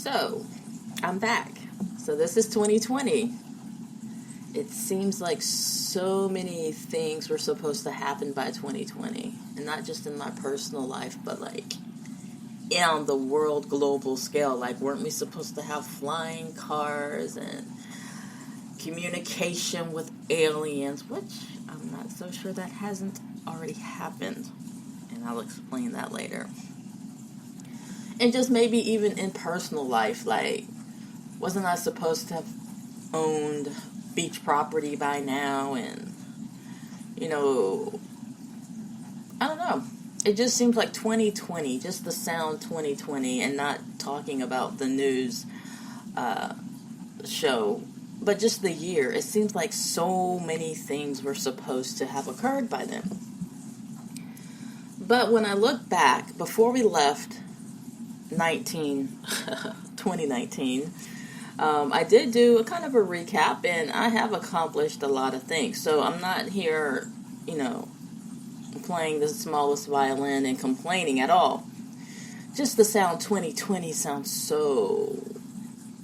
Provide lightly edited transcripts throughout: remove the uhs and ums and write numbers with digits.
So, I'm back. So this is 2020. It seems like so many things were supposed to happen by 2020. And not just in my personal life, but like on the world global scale. Like, weren't we supposed to have flying cars and communication with aliens? Which I'm not so sure that hasn't already happened. And I'll explain that later. And just maybe even in personal life, like, wasn't I supposed to have owned beach property by now? And, I don't know. It just seems like 2020, just the sound 2020, and not talking about the news show, but just the year. It seems like so many things were supposed to have occurred by then. But when I look back, before we left 2019, I did do a kind of a recap, and I have accomplished a lot of things. So I'm not here, playing the smallest violin and complaining at all. Just the sound 2020 sounds so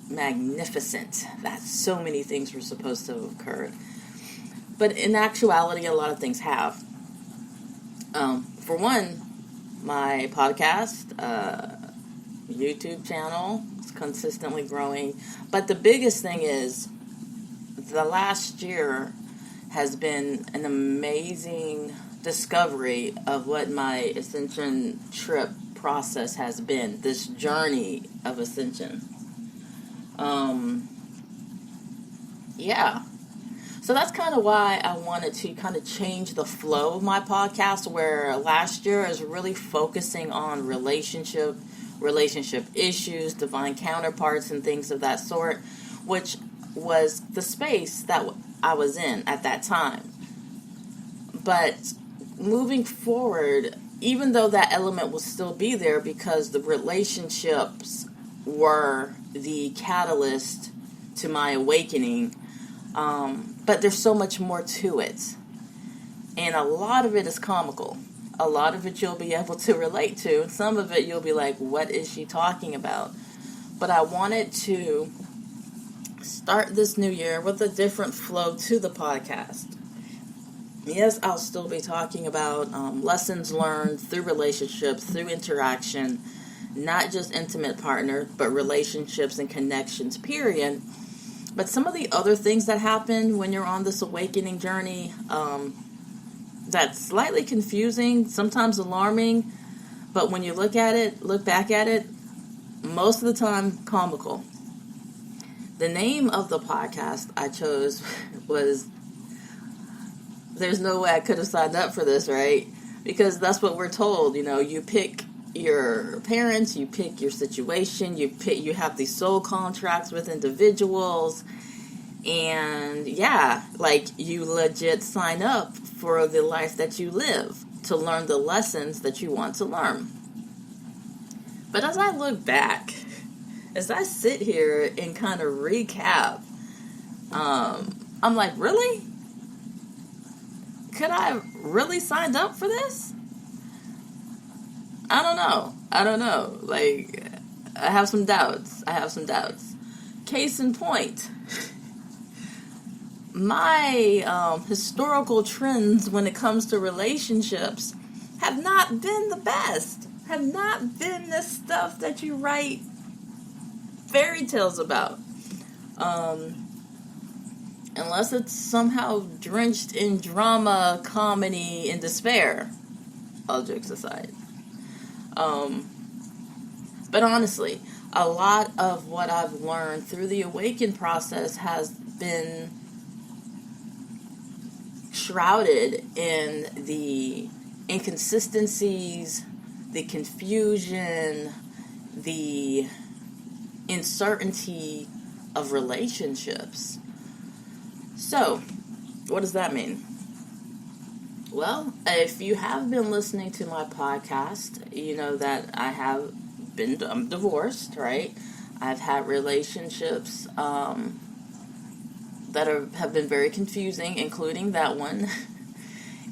magnificent that so many things were supposed to have occurred. But in actuality, a lot of things have. For one, my podcast, YouTube channel is consistently growing. But the biggest thing is the last year has been an amazing discovery of what my ascension trip process has been. This journey of ascension. So that's kind of why I wanted to kind of change the flow of my podcast, where last year I was really focusing on relationship issues, divine counterparts, and things of that sort, which was the space that I was in at that time. But moving forward, even though that element will still be there because the relationships were the catalyst to my awakening, but there's so much more to it. And a lot of it is comical. A lot of it you'll be able to relate to. And some of it you'll be like, what is she talking about? But I wanted to start this new year with a different flow to the podcast. Yes, I'll still be talking about lessons learned through relationships, through interaction, not just intimate partner, but relationships and connections, period. But some of the other things that happen when you're on this awakening journey, that's slightly confusing, sometimes alarming, but when you look back at it, most of the time comical. The name of the podcast I chose was, there's no way I could have signed up for this, right? Because that's what we're told, you pick your parents, you pick your situation, you have these soul contracts with individuals, and you legit sign up for the life that you live to learn the lessons that you want to learn. But as I look back, as I sit here and kind of recap, I'm like, really? Could I have really signed up for this? I don't know. Like, I have some doubts. Case in point, my historical trends when it comes to relationships have not been the best. Have not been the stuff that you write fairy tales about. Unless it's somehow drenched in drama, comedy, and despair. All jokes aside. But honestly, a lot of what I've learned through the awaken process has been shrouded in the inconsistencies, the confusion, the uncertainty of relationships. So, what does that mean? Well, if you have been listening to my podcast, you know that I'm divorced, right? I've had relationships that have been very confusing, including that one.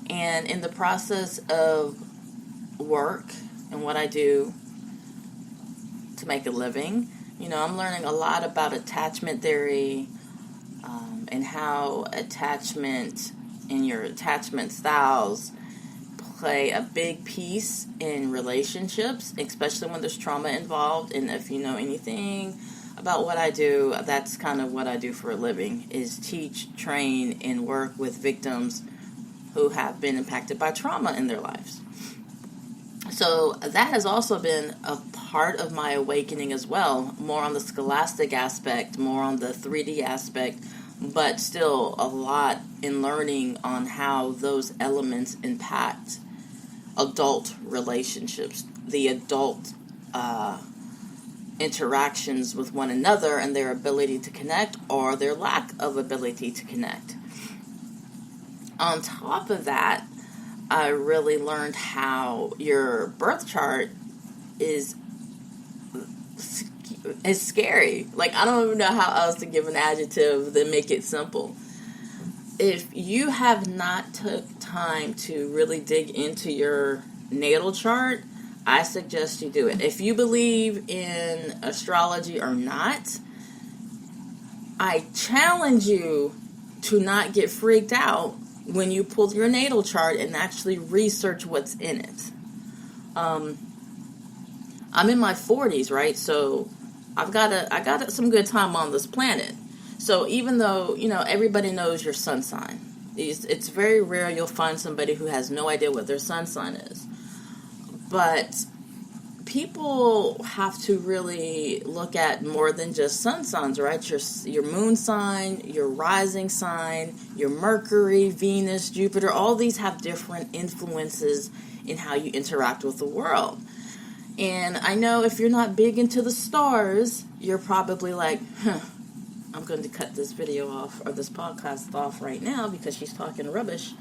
And in the process of work and what I do to make a living, I'm learning a lot about attachment theory, and how attachment and your attachment styles play a big piece in relationships, especially when there's trauma involved. And if you know anything about what I do, that's kind of what I do for a living, is teach, train, and work with victims who have been impacted by trauma in their lives. So that has also been a part of my awakening as well, more on the scholastic aspect, more on the 3D aspect, but still a lot in learning on how those elements impact adult relationships, the adult interactions with one another, and their ability to connect or their lack of ability to connect. On top of that, I really learned how your birth chart is scary. Like, I don't even know how else to give an adjective that make it simple. If you have not took time to really dig into your natal chart, I suggest you do it. If you believe in astrology or not, I challenge you to not get freaked out when you pull your natal chart and actually research what's in it. I'm in my 40s, right? So I got some good time on this planet. So even though, everybody knows your sun sign, it's very rare you'll find somebody who has no idea what their sun sign is. But people have to really look at more than just sun signs, right? Your moon sign, your rising sign, your Mercury, Venus, Jupiter, all these have different influences in how you interact with the world. And I know if you're not big into the stars, you're probably like, I'm going to cut this video off, or this podcast off right now, because she's talking rubbish.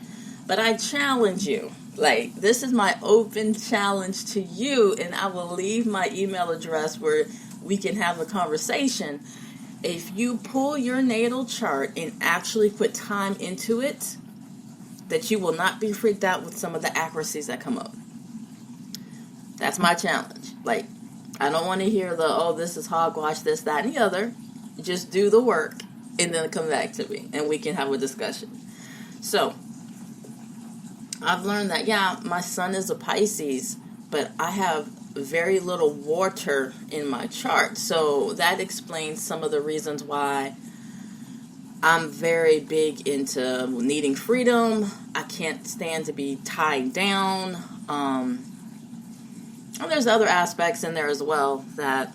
But I challenge you. Like, this is my open challenge to you, and I will leave my email address where we can have a conversation. If you pull your natal chart and actually put time into it, that you will not be freaked out with some of the accuracies that come up. That's my challenge. Like, I don't want to hear this is hogwash, this, that, and the other. Just do the work and then come back to me and we can have a discussion. So, I've learned that, my sun is a Pisces, but I have very little water in my chart. So that explains some of the reasons why I'm very big into needing freedom. I can't stand to be tied down. And there's other aspects in there as well that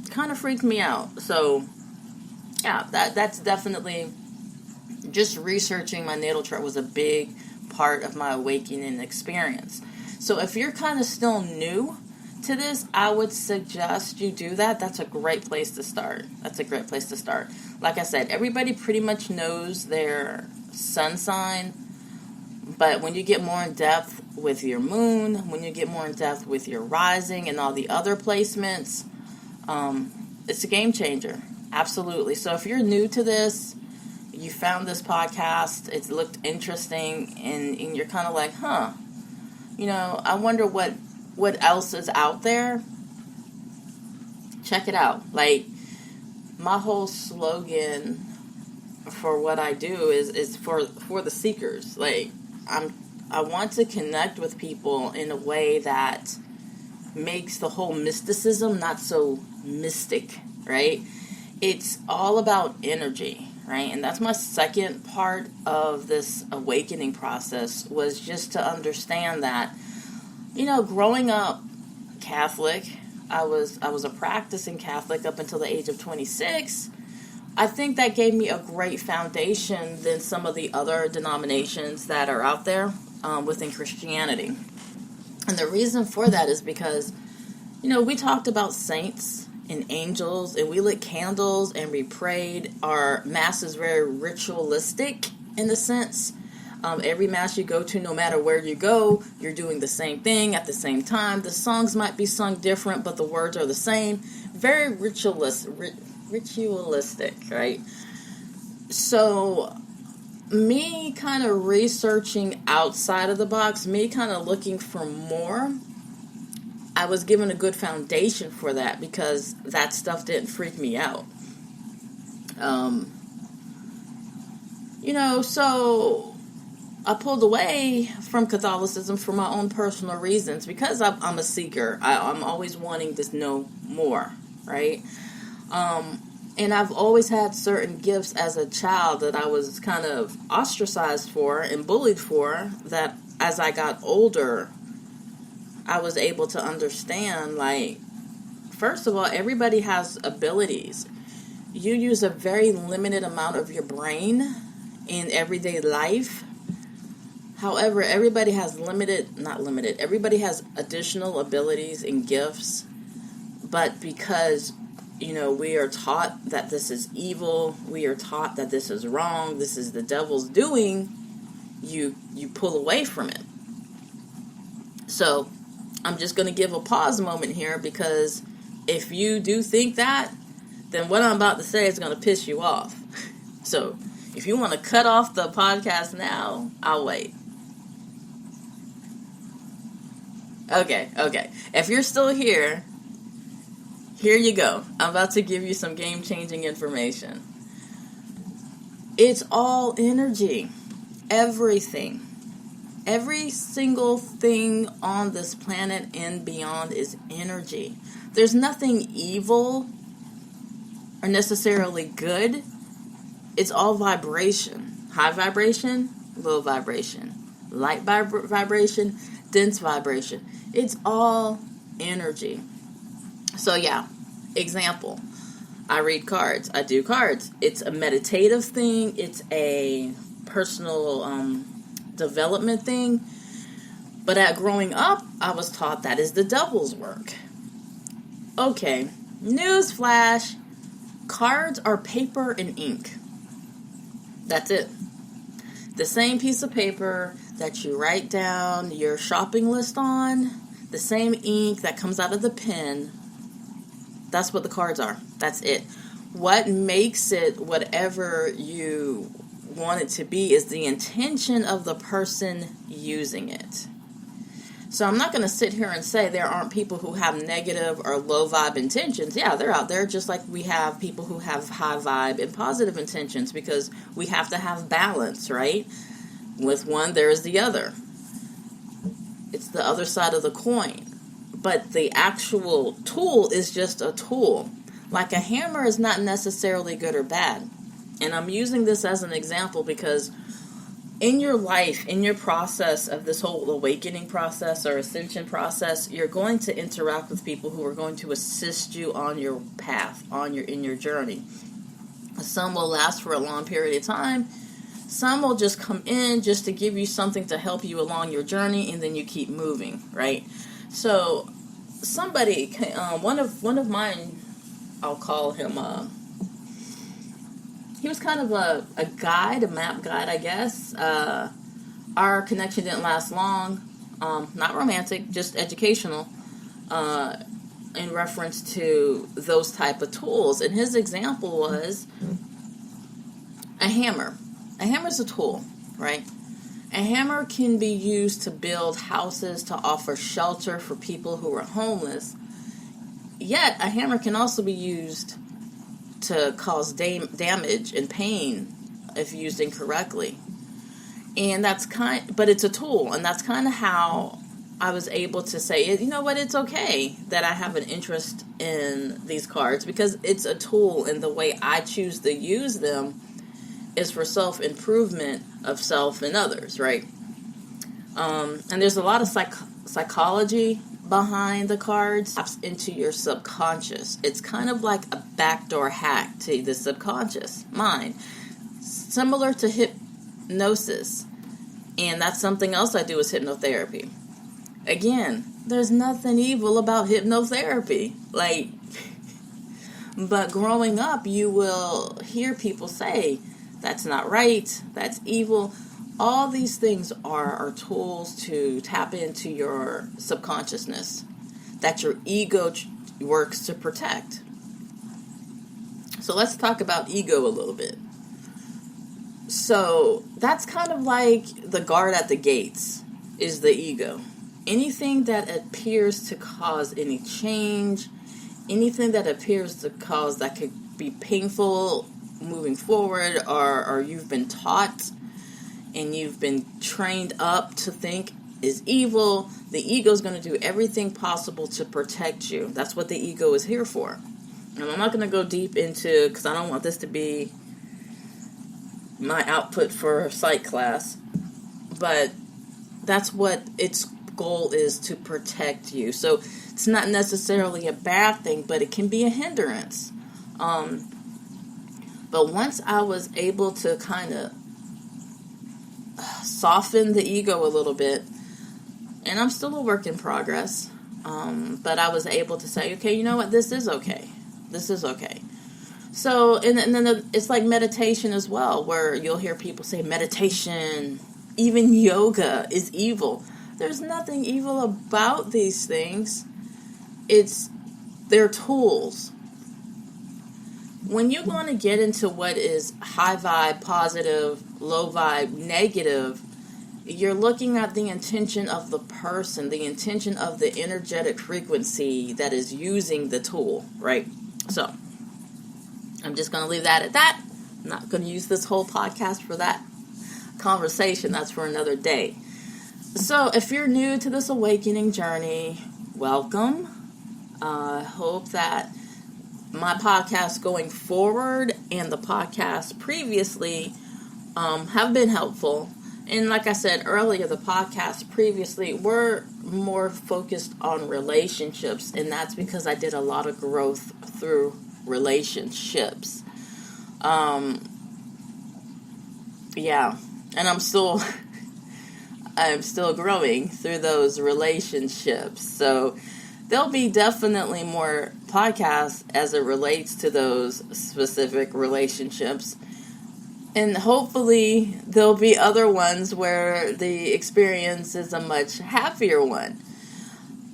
kind of freaked me out. So, that's definitely, just researching my natal chart was a big part of my awakening experience. So if you're kind of still new to this, I would suggest you do that. That's a great place to start. Like I said, everybody pretty much knows their sun sign, but when you get more in depth with your moon, when you get more in depth with your rising and all the other placements, it's a game changer. Absolutely. So if you're new to this, you found this podcast, it looked interesting, and you're kind of like, I wonder what else is out there. Check it out. Like, my whole slogan for what I do is for the seekers. Like, I want to connect with people in a way that makes the whole mysticism not so mystic, right? It's all about energy. Right? And that's my second part of this awakening process, was just to understand that, growing up Catholic, I was a practicing Catholic up until the age of 26. I think that gave me a great foundation than some of the other denominations that are out there within Christianity. And the reason for that is because, we talked about saints and angels, and we lit candles and we prayed. Our mass is very ritualistic in a sense. Every mass you go to, no matter where you go, you're doing the same thing at the same time. The songs might be sung different, but the words are the same. Very ritualistic, right? So, me kind of researching outside of the box, me kind of looking for more, I was given a good foundation for that because that stuff didn't freak me out. So I pulled away from Catholicism for my own personal reasons because I'm a seeker. I'm always wanting to know more, right? And I've always had certain gifts as a child that I was kind of ostracized for and bullied for, that as I got older, I was able to understand, like, first of all, everybody has abilities. You use a very limited amount of your brain in everyday life. However, everybody has everybody has additional abilities and gifts. But because, we are taught that this is evil, we are taught that this is wrong, this is the devil's doing, you pull away from it. So, I'm just going to give a pause moment here, because if you do think that, then what I'm about to say is going to piss you off. So, if you want to cut off the podcast now, I'll wait. Okay. If you're still here, here you go. I'm about to give you some game-changing information. It's all energy. Everything. Every single thing on this planet and beyond is energy. There's nothing evil or necessarily good. It's all vibration. High vibration, low vibration. Light vibration, dense vibration. It's all energy. So yeah, example. I read cards. I do cards. It's a meditative thing. It's a personal development thing. But growing up, I was taught that is the devil's work. Okay, newsflash. Cards are paper and ink. That's it. The same piece of paper that you write down your shopping list on, the same ink that comes out of the pen, that's what the cards are. That's it. What makes it whatever you want it to be is the intention of the person using it. So I'm not going to sit here and say there aren't people who have negative or low vibe intentions. Yeah, they're out there, just like we have people who have high vibe and positive intentions, because we have to have balance, right? With one, there is the other. It's the other side of the coin. But the actual tool is just a tool. Like a hammer is not necessarily good or bad. And I'm using this as an example because in your life, in your process of this whole awakening process or ascension process, you're going to interact with people who are going to assist you on your path, in your journey. Some will last for a long period of time. Some will just come in just to give you something to help you along your journey, and then you keep moving, right? So somebody, one of mine, I'll call him, he was kind of a guide, a map guide, I guess. Our connection didn't last long, not romantic, just educational, in reference to those type of tools. And his example was a hammer. A hammer is a tool, right? A hammer can be used to build houses, to offer shelter for people who are homeless. Yet, a hammer can also be used to cause damage and pain if used incorrectly. And but it's a tool, and that's kind of how I was able to say, you know what, it's okay that I have an interest in these cards, because it's a tool, and the way I choose to use them is for self-improvement of self and others, right? And there's a lot of psychology behind the cards, into your subconscious. It's kind of like a backdoor hack to the subconscious mind, similar to hypnosis. And that's something else I do, is hypnotherapy. Again, there's nothing evil about hypnotherapy. But growing up, you will hear people say, that's not right, that's evil. All these things are tools to tap into your subconsciousness that your ego works to protect. So let's talk about ego a little bit. So that's kind of like the guard at the gates is the ego. anything that appears to cause any change, anything that appears to cause that could be painful moving forward, or you've been taught and you've been trained up to think is evil, the ego is going to do everything possible to protect you. That's what the ego is here for. And I'm not going to go deep into, because I don't want this to be my output for psych class, but that's what its goal is, to protect you. So it's not necessarily a bad thing, but it can be a hindrance. But once I was able to kind of soften the ego a little bit, and I'm still a work in progress, but I was able to say, okay, you know what, this is okay. This is okay. So, and then it's like meditation as well, where you'll hear people say meditation, even yoga is evil. There's nothing evil about these things. They're tools. When you're going to get into what is high vibe, positive, low vibe, negative, you're looking at the intention of the person, the intention of the energetic frequency that is using the tool, right? So, I'm just going to leave that at that. I'm not going to use this whole podcast for that conversation. That's for another day. So, if you're new to this awakening journey, welcome. I hope that my podcast going forward and the podcast previously have been helpful. And like I said earlier, the podcast previously were more focused on relationships, and that's because I did a lot of growth through relationships. Yeah, and I'm still growing through those relationships. So there'll be definitely more podcasts as it relates to those specific relationships. And hopefully there'll be other ones where the experience is a much happier one.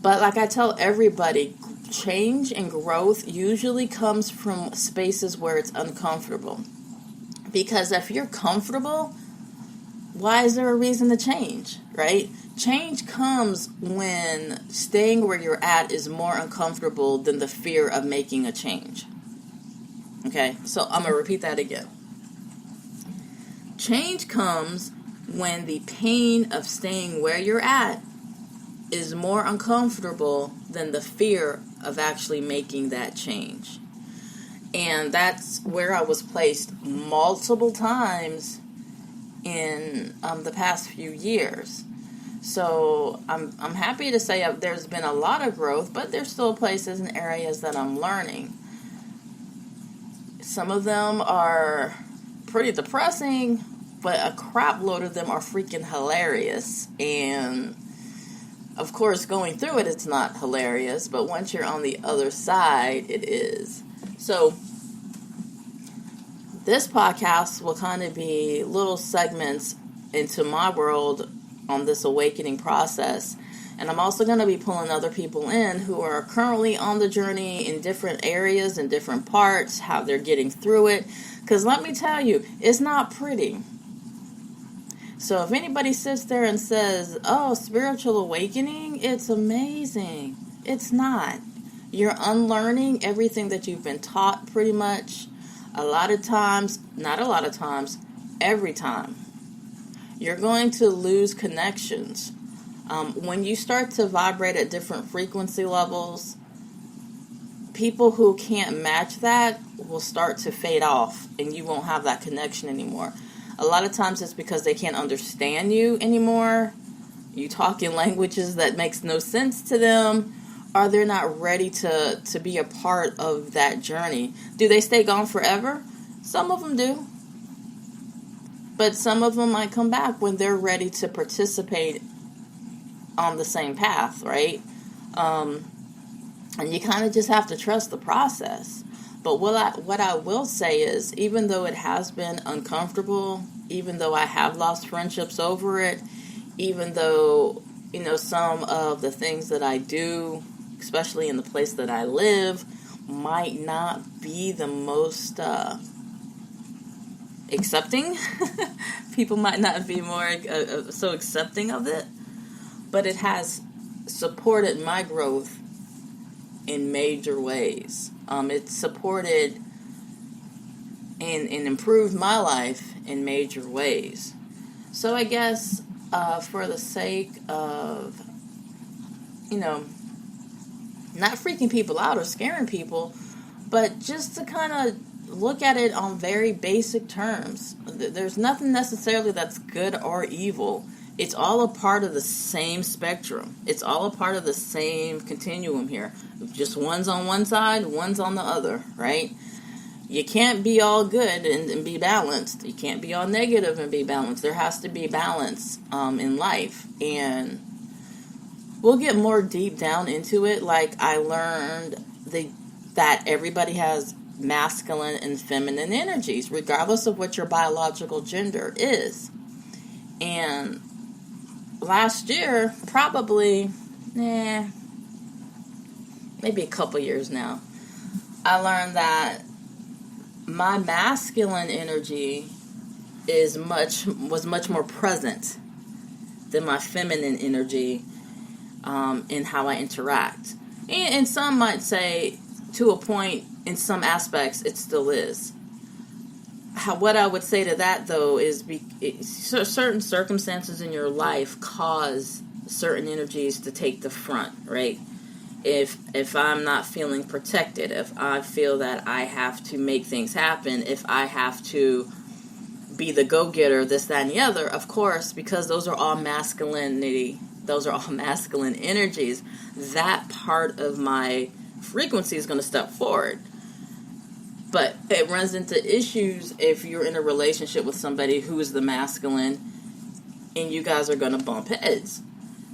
But like I tell everybody, change and growth usually comes from spaces where it's uncomfortable. Because if you're comfortable, why is there a reason to change, right? Change comes when staying where you're at is more uncomfortable than the fear of making a change. Okay, so I'm going to repeat that again. Change comes when the pain of staying where you're at is more uncomfortable than the fear of actually making that change. And that's where I was placed multiple times in the past few years. So I'm happy to say there's been a lot of growth, but there's still places and areas that I'm learning. Some of them are pretty depressing, but a crap load of them are freaking hilarious. And of course, going through it, it's not hilarious, but once you're on the other side, it is. So this podcast will kind of be little segments into my world on this awakening process. And I'm also going to be pulling other people in who are currently on the journey in different areas and different parts, how they're getting through it. Because let me tell you, it's not pretty. So if anybody sits there and says, oh, spiritual awakening, it's amazing. It's not. You're unlearning everything that you've been taught pretty much. A lot of times, not a lot of times, every time. You're going to lose connections. When you start to vibrate at different frequency levels, people who can't match that will start to fade off, and you won't have that connection anymore. A lot of times it's because they can't understand you anymore. You talk in languages that makes no sense to them, or they're not ready to be a part of that journey. Do they stay gone forever? Some of them do. But some of them might come back when they're ready to participate on the same path, right? And you kind of just have to trust the process. But what I will say is, even though it has been uncomfortable, even though I have lost friendships over it, even though, some of the things that I do, especially in the place that I live, might not be the most accepting. People might not be more so accepting of it. But it has supported my growth in major ways. It supported and improved my life in major ways. So I guess for the sake of, not freaking people out or scaring people, but just to kind of look at it on very basic terms. There's nothing necessarily that's good or evil. It's all a part of the same spectrum. It's all a part of the same continuum here. Just one's on one side, one's on the other, right? You can't be all good and be balanced. You can't be all negative and be balanced. There has to be balance in life. And we'll get more deep down into it. Like I learned that everybody has masculine and feminine energies, regardless of what your biological gender is. And last year, probably, maybe a couple years now, I learned that my masculine energy was much more present than my feminine energy in how I interact. And some might say, to a point, in some aspects, it still is. What I would say to that, though, is certain circumstances in your life cause certain energies to take the front, right? If I'm not feeling protected, if I feel that I have to make things happen, if I have to be the go-getter, this, that, and the other, of course, because those are all masculinity, those are all masculine energies, that part of my frequency is going to step forward. But it runs into issues if you're in a relationship with somebody who is the masculine and you guys are going to bump heads.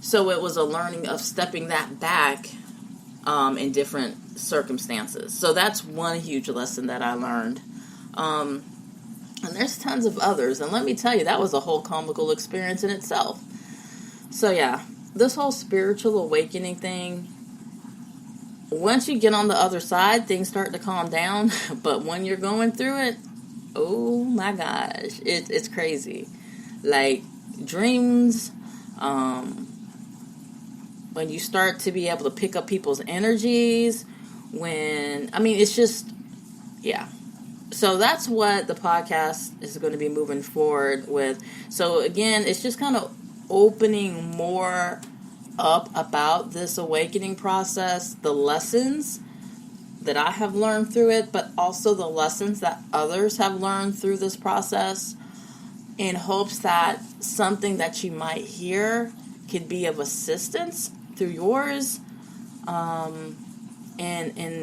So it was a learning of stepping that back in different circumstances. So that's one huge lesson that I learned. And there's tons of others. And let me tell you, that was a whole comical experience in itself. So yeah, this whole spiritual awakening thing, once you get on the other side, things start to calm down. But when you're going through it, oh my gosh, it's crazy. Like dreams, when you start to be able to pick up people's energies, it's just, yeah. So that's what the podcast is going to be moving forward with. So again, it's just kind of opening more up about this awakening process, the lessons that I have learned through it, but also the lessons that others have learned through this process, in hopes that something that you might hear could be of assistance through yours, and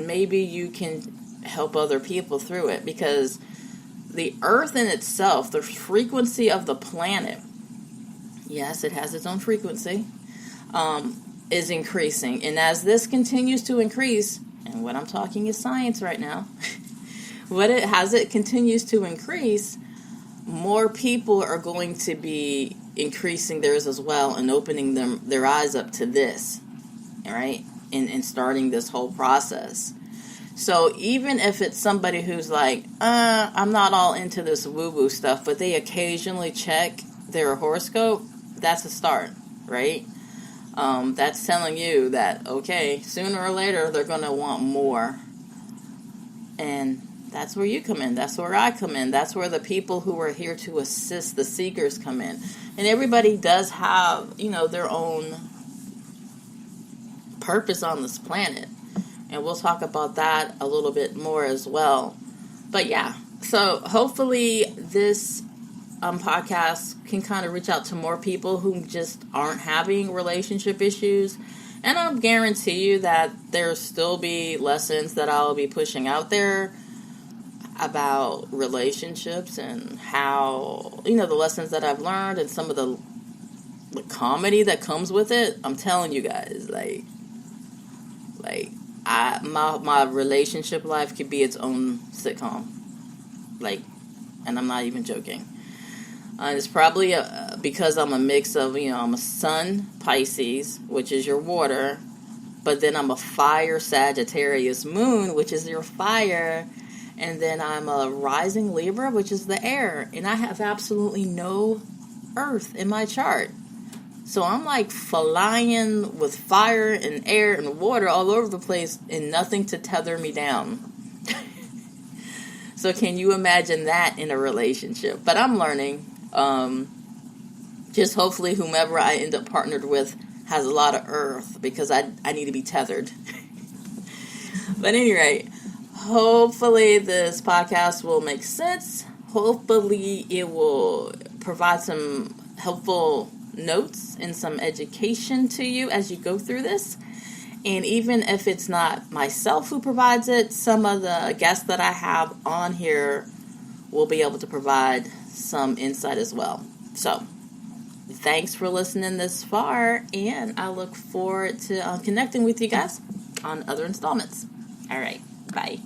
maybe you can help other people through it, because the earth in itself, the frequency of the planet, yes, it has its own frequency, is increasing. And as this continues to increase, and what I'm talking is science right now, as it continues to increase, more people are going to be increasing theirs as well and opening their eyes up to this, all right, and starting this whole process. So even if it's somebody who's like, I'm not all into this woo-woo stuff, but they occasionally check their horoscope, that's a start, right? That's telling you that, okay, sooner or later they're going to want more. And that's where you come in. That's where I come in. That's where the people who are here to assist the seekers come in. And everybody does have, their own purpose on this planet. And we'll talk about that a little bit more as well. But yeah, so hopefully this podcast can kind of reach out to more people who just aren't having relationship issues. And I'll guarantee you that there'll still be lessons that I'll be pushing out there about relationships and how, the lessons that I've learned and some of the comedy that comes with it. I'm telling you guys, my relationship life could be its own sitcom. And I'm not even joking. It's probably because I'm a mix of, I'm a sun, Pisces, which is your water, but then I'm a fire Sagittarius moon, which is your fire, and then I'm a rising Libra, which is the air, and I have absolutely no earth in my chart. So I'm like flying with fire and air and water all over the place and nothing to tether me down. So can you imagine that in a relationship? But I'm learning. Just hopefully whomever I end up partnered with has a lot of earth, because I need to be tethered. But at any rate, hopefully this podcast will make sense. Hopefully it will provide some helpful notes and some education to you as you go through this. And even if it's not myself who provides it, some of the guests that I have on here will be able to provide some insight as well. So, thanks for listening this far, and I look forward to connecting with you guys on other installments. All right, bye.